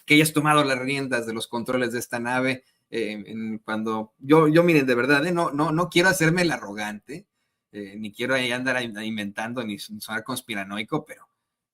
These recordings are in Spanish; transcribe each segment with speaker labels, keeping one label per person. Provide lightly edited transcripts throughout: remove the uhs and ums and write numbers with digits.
Speaker 1: que hayas tomado las riendas de los controles de esta nave. Cuando miren, de verdad, no quiero hacerme el arrogante, ni quiero ahí andar inventando, ni sonar conspiranoico, pero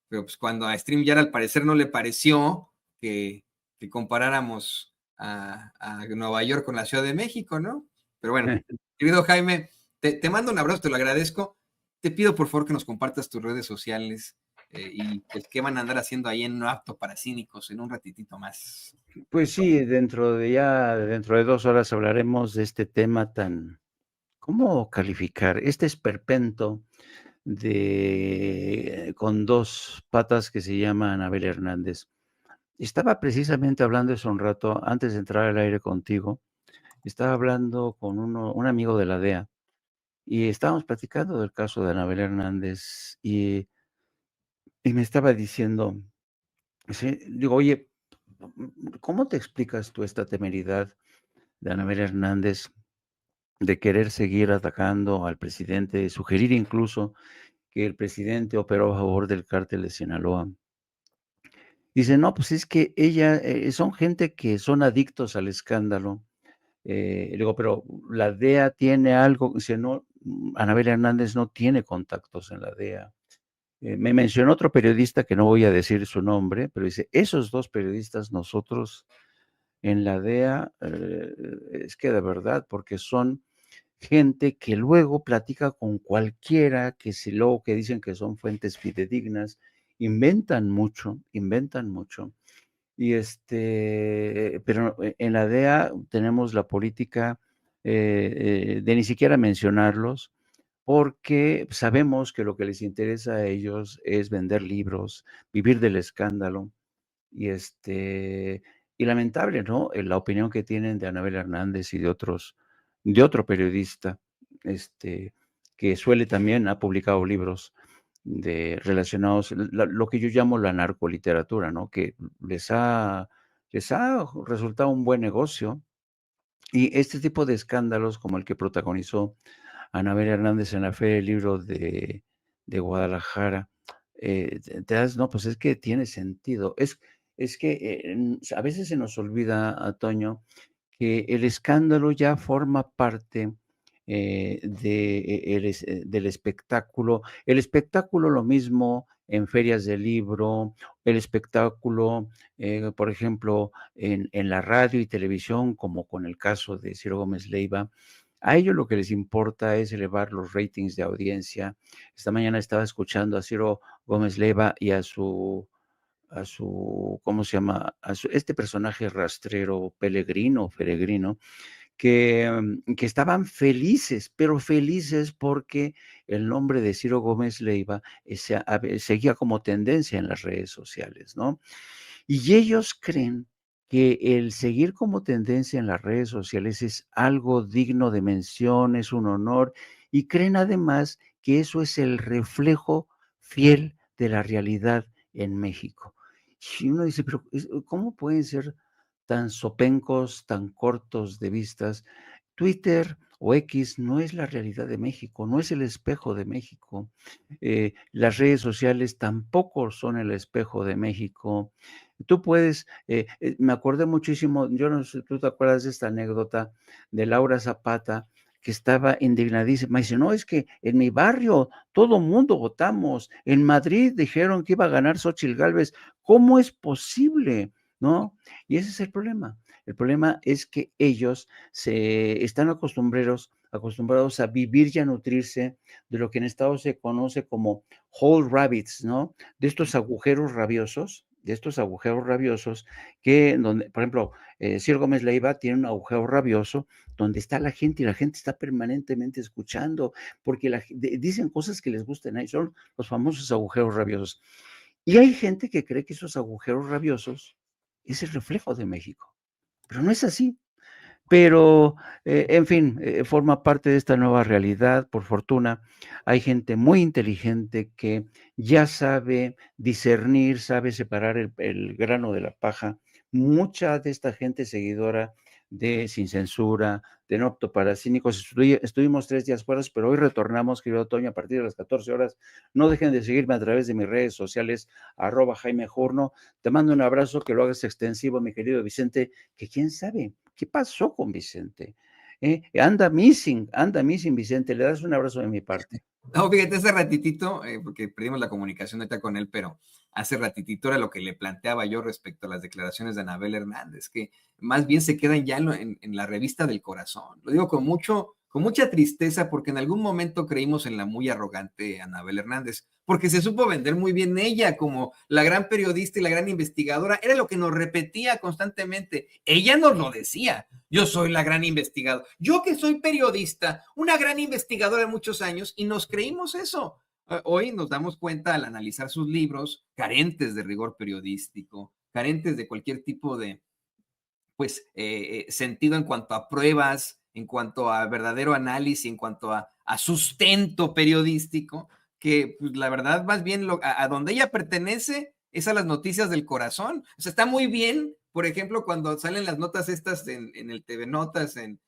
Speaker 1: pues cuando a StreamYard al parecer no le pareció que comparáramos a Nueva York con la Ciudad de México, ¿no? Pero bueno, querido Jaime, te mando un abrazo, te lo agradezco. Te pido por favor que nos compartas tus redes sociales y pues qué van a andar haciendo ahí en No Apto para Cínicos en un ratitito más.
Speaker 2: Pues sí, dentro de 2 horas hablaremos de este tema tan, ¿cómo calificar? Este esperpento con 2 patas que se llama Anabel Hernández. Estaba precisamente hablando eso un rato antes de entrar al aire contigo. Estaba hablando con un amigo de la DEA y estábamos platicando del caso de Anabel Hernández y me estaba diciendo, sí, digo, oye, ¿cómo te explicas tú esta temeridad de Anabel Hernández de querer seguir atacando al presidente, sugerir incluso que el presidente operó a favor del cártel de Sinaloa? Dice, no, pues es que son gente que son adictos al escándalo. Le digo, pero la DEA tiene algo, dice, no, Anabel Hernández no tiene contactos en la DEA. Me mencionó otro periodista que no voy a decir su nombre, pero dice, esos 2 periodistas nosotros en la DEA, es que de verdad, porque son gente que luego platica con cualquiera, luego que dicen que son fuentes fidedignas, inventan mucho, pero en la DEA tenemos la política de ni siquiera mencionarlos, porque sabemos que lo que les interesa a ellos es vender libros, vivir del escándalo, y lamentable, ¿no? La opinión que tienen de Anabel Hernández y de otro periodista, que ha publicado libros relacionados, lo que yo llamo la narcoliteratura, ¿no? Que les ha resultado un buen negocio. Y este tipo de escándalos, como el que protagonizó Anabel Hernández en la Feria del Libro de Guadalajara, no, pues es que tiene sentido. Es que a veces se nos olvida, Toño, que el escándalo ya forma parte del espectáculo. El espectáculo lo mismo en ferias de libro, el espectáculo, por ejemplo, en la radio y televisión, como con el caso de Ciro Gómez Leiva. A ellos lo que les importa es elevar los ratings de audiencia. Esta mañana estaba escuchando a Ciro Gómez Leiva y ¿cómo se llama? Este personaje rastrero, Peregrino, que estaban felices, pero felices porque el nombre de Ciro Gómez Leiva seguía como tendencia en las redes sociales, ¿no? Y ellos creen que el seguir como tendencia en las redes sociales es algo digno de mención, es un honor, y creen además que eso es el reflejo fiel de la realidad en México. Y uno dice, pero ¿cómo pueden ser tan sopencos, tan cortos de vistas? Twitter o X no es la realidad de México, no es el espejo de México. Las redes sociales tampoco son el espejo de México. Tú puedes, me acordé muchísimo, yo no sé, ¿tú te acuerdas de esta anécdota de Laura Zapata, que estaba indignadísima? Dice, no, es que en mi barrio todo mundo votamos, en Madrid dijeron que iba a ganar Xóchitl Gálvez, ¿cómo es posible? ¿No? Y ese es el problema. El problema es que ellos se están acostumbrados a vivir y a nutrirse de lo que en Estados se conoce como hole rabbits, ¿no? De estos agujeros rabiosos, donde, por ejemplo, Ciro Gómez Leiva tiene un agujero rabioso donde está la gente y la gente está permanentemente escuchando porque dicen cosas que les gustan a ellos, son los famosos agujeros rabiosos. Y hay gente que cree que esos agujeros rabiosos es el reflejo de México, pero no es así. Pero, en fin, forma parte de esta nueva realidad, por fortuna. Hay gente muy inteligente que ya sabe discernir, sabe separar el grano de la paja. Mucha de esta gente seguidora de Sin Censura, de No Apto para Cínicos. Estuvimos 3 días fuera, pero hoy retornamos, querido Toño, a partir de las 14 horas. No dejen de seguirme a través de mis redes sociales, @Jaime Jorno. Te mando un abrazo, que lo hagas extensivo, mi querido Vicente, que quién sabe qué pasó con Vicente. Anda missing, Vicente. Le das un abrazo de mi parte.
Speaker 1: No, fíjate, hace ratitito, porque perdimos la comunicación ahorita con él, pero hace ratitito era lo que le planteaba yo respecto a las declaraciones de Anabel Hernández, que más bien se quedan ya en la revista del corazón. Lo digo con mucha tristeza, porque en algún momento creímos en la muy arrogante Anabel Hernández, porque se supo vender muy bien ella como la gran periodista y la gran investigadora. Era lo que nos repetía constantemente. Ella nos lo decía. Yo soy la gran investigadora. Yo que soy periodista, una gran investigadora de muchos años, y nos creímos eso. Hoy nos damos cuenta al analizar sus libros, carentes de rigor periodístico, carentes de cualquier tipo de, pues, sentido en cuanto a pruebas, en cuanto a verdadero análisis, en cuanto a sustento periodístico, que pues, la verdad más bien a donde ella pertenece es a las noticias del corazón. O sea, está muy bien, por ejemplo, cuando salen las notas estas en el TV Notas, en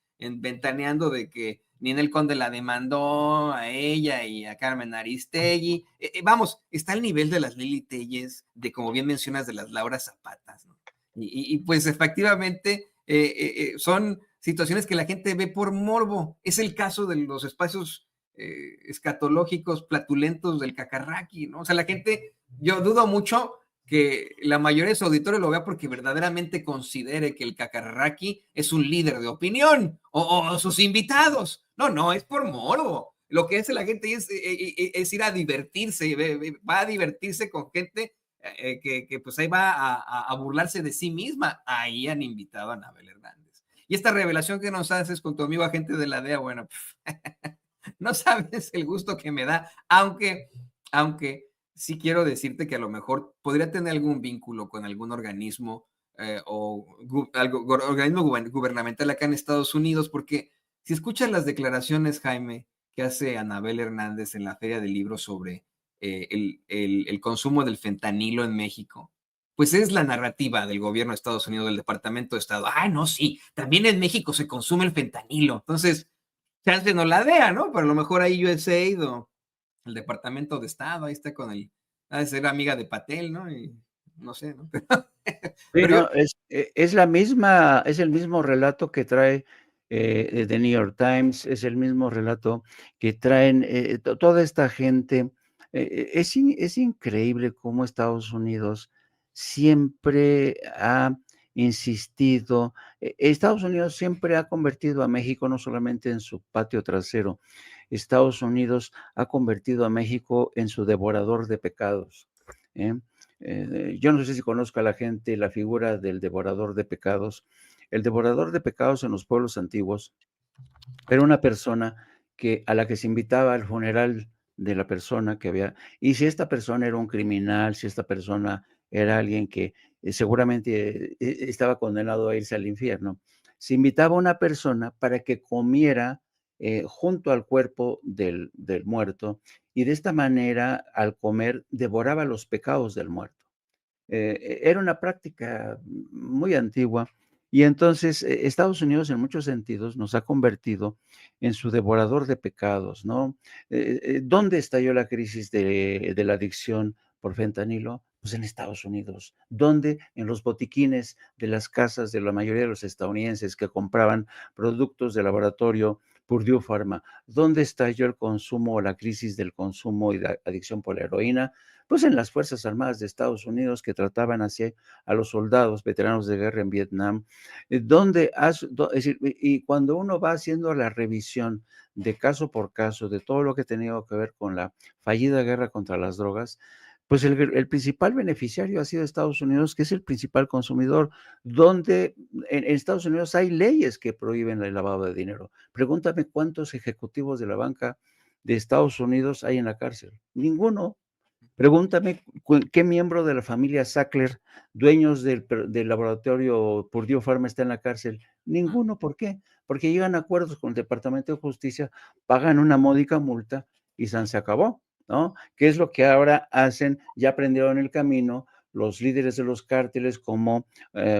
Speaker 1: Ventaneando, de que Ninel Conde la demandó a ella y a Carmen Aristegui. Vamos, está al nivel de las Lili Telles, de como bien mencionas, de las Laura Zapatas, ¿no? Y pues efectivamente son situaciones que la gente ve por morbo. Es el caso de los espacios escatológicos platulentos del cacarraqui, ¿no? O sea, la gente, yo dudo mucho que la mayoría de su auditorio lo vea porque verdaderamente considere que el cacarraqui es un líder de opinión o sus invitados. No, no, es por morbo. Lo que hace la gente es ir a divertirse, va a divertirse con gente que pues ahí va a burlarse de sí misma. Ahí han invitado a Anabel Hernández. Y esta revelación que nos haces con tu amigo agente de la DEA, bueno, no sabes el gusto que me da, aunque sí quiero decirte que a lo mejor podría tener algún vínculo con algún organismo organismo gubernamental acá en Estados Unidos, porque si escuchas las declaraciones, Jaime, que hace Anabel Hernández en la Feria del Libro sobre el consumo del fentanilo en México, pues es la narrativa del gobierno de Estados Unidos, del Departamento de Estado. Ah, no, sí, también en México se consume el fentanilo. Entonces, chance no la DEA, ¿no? Pero a lo mejor ahí USAID o el Departamento de Estado, ahí está con ha de ser amiga de Patel, ¿no? Y no sé, ¿no?
Speaker 2: Sí,
Speaker 1: Pero yo,
Speaker 2: no, es el mismo relato que trae The New York Times, es el mismo relato que traen toda esta gente. Es increíble cómo Estados Unidos siempre ha insistido. Estados Unidos siempre ha convertido a México no solamente en su patio trasero, Estados Unidos ha convertido a México en su devorador de pecados. ¿Eh? Yo no sé si conozco a la gente la figura del devorador de pecados. El devorador de pecados en los pueblos antiguos era una persona a la que se invitaba al funeral de la persona que había, y si esta persona era un criminal, si esta persona era alguien que seguramente estaba condenado a irse al infierno, se invitaba a una persona para que comiera junto al cuerpo del muerto, y de esta manera, al comer, devoraba los pecados del muerto. Era una práctica muy antigua, y entonces Estados Unidos en muchos sentidos nos ha convertido en su devorador de pecados, ¿no? ¿Dónde estalló la crisis de la adicción por fentanilo? Pues en Estados Unidos. ¿Dónde? En los botiquines de las casas de la mayoría de los estadounidenses que compraban productos de laboratorio Purdue Pharma. ¿Dónde estalló el consumo o la crisis del consumo y la adicción por la heroína? Pues en las Fuerzas Armadas de Estados Unidos, que trataban así a los soldados veteranos de guerra en Vietnam, es decir, y cuando uno va haciendo la revisión de caso por caso de todo lo que tenía que ver con la fallida guerra contra las drogas, pues el principal beneficiario ha sido Estados Unidos, que es el principal consumidor, donde en Estados Unidos hay leyes que prohíben el lavado de dinero. Pregúntame cuántos ejecutivos de la banca de Estados Unidos hay en la cárcel. Ninguno. Pregúntame qué miembro de la familia Sackler, dueños del laboratorio Purdue Pharma, está en la cárcel. Ninguno. ¿Por qué? Porque llegan a acuerdos con el Departamento de Justicia, pagan una módica multa y se acabó, ¿no? ¿Qué es lo que ahora hacen? Ya aprendieron el camino los líderes de los cárteles como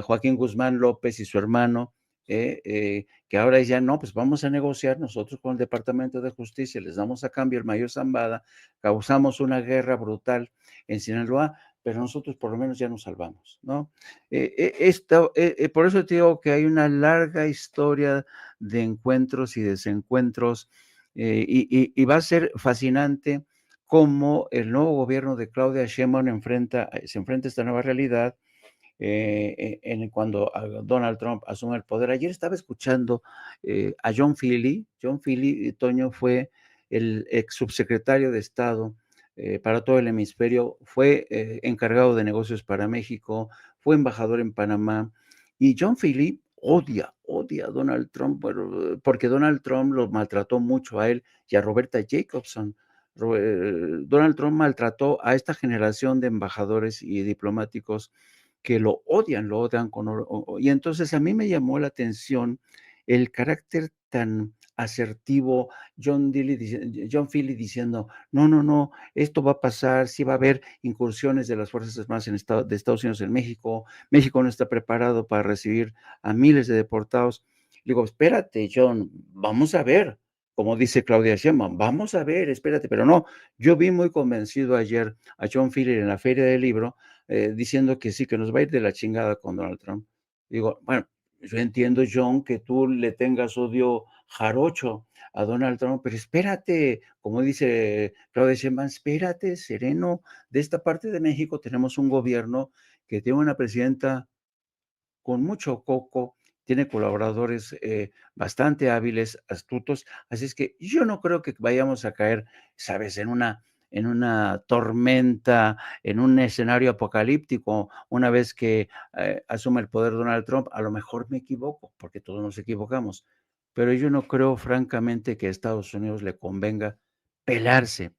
Speaker 2: Joaquín Guzmán López y su hermano, que ahora ya no, pues vamos a negociar nosotros con el Departamento de Justicia, les damos a cambio el mayor Zambada, causamos una guerra brutal en Sinaloa, pero nosotros por lo menos ya nos salvamos, ¿no? Por eso te digo que hay una larga historia de encuentros y desencuentros, y va a ser fascinante cómo el nuevo gobierno de Claudia Sheinbaum se enfrenta a esta nueva realidad, cuando Donald Trump asume el poder. Ayer estaba escuchando a John Feely. John Feely, Toño, fue el ex subsecretario de Estado para todo el hemisferio, fue encargado de negocios para México, fue embajador en Panamá, y John Feely odia a Donald Trump, porque Donald Trump lo maltrató mucho a él y a Roberta Jacobson. Donald Trump maltrató a esta generación de embajadores y diplomáticos que lo odian y entonces a mí me llamó la atención el carácter tan asertivo, John Feely diciendo, no, no, no, esto va a pasar, sí va a haber incursiones de las Fuerzas Armadas de Estados Unidos en México, México no está preparado para recibir a miles de deportados. Digo, espérate, John, vamos a ver, como dice Claudia Sheinbaum, vamos a ver, espérate, pero no, yo vi muy convencido ayer a John Feely en la Feria del Libro, diciendo que sí, que nos va a ir de la chingada con Donald Trump. Digo, bueno, yo entiendo, John, que tú le tengas odio jarocho a Donald Trump, pero espérate, como dice Claudia Sheinbaum, espérate, sereno, de esta parte de México tenemos un gobierno que tiene una presidenta con mucho coco, tiene colaboradores bastante hábiles, astutos, así es que yo no creo que vayamos a caer, sabes, en una tormenta, en un escenario apocalíptico, una vez que asume el poder Donald Trump. A lo mejor me equivoco, porque todos nos equivocamos, pero yo no creo francamente que a Estados Unidos le convenga pelearse,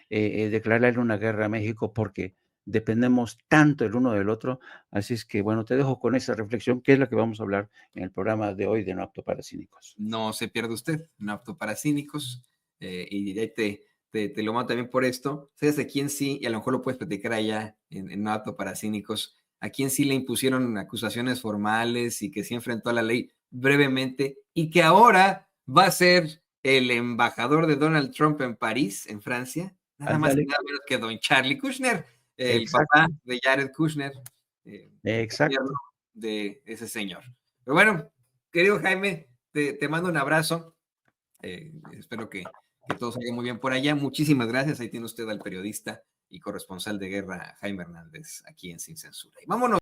Speaker 2: declararle una guerra a México, porque dependemos tanto el uno del otro. Así es que, bueno, te dejo con esa reflexión, que es la que vamos a hablar en el programa de hoy de No Apto para Cínicos.
Speaker 1: No se pierda usted, No Apto para Cínicos, y ahí te lo mando también por esto. ¿Sabes a quién sí? Y a lo mejor lo puedes platicar allá en No Apto para Cínicos. ¿A quién sí le impusieron acusaciones formales y que sí enfrentó a la ley brevemente y que ahora va a ser el embajador de Donald Trump en París, en Francia? Nada más y
Speaker 2: Ándale,
Speaker 1: nada menos que don Charlie Kushner, el papá
Speaker 2: exacto,
Speaker 1: de Jared Kushner, yerno
Speaker 2: exacto.
Speaker 1: de ese señor. Pero bueno, querido Jaime, te mando un abrazo. Espero que todo salga muy bien por allá. Muchísimas gracias. Ahí tiene usted al periodista y corresponsal de guerra Jaime Hernández aquí en Sin Censura. Y vámonos.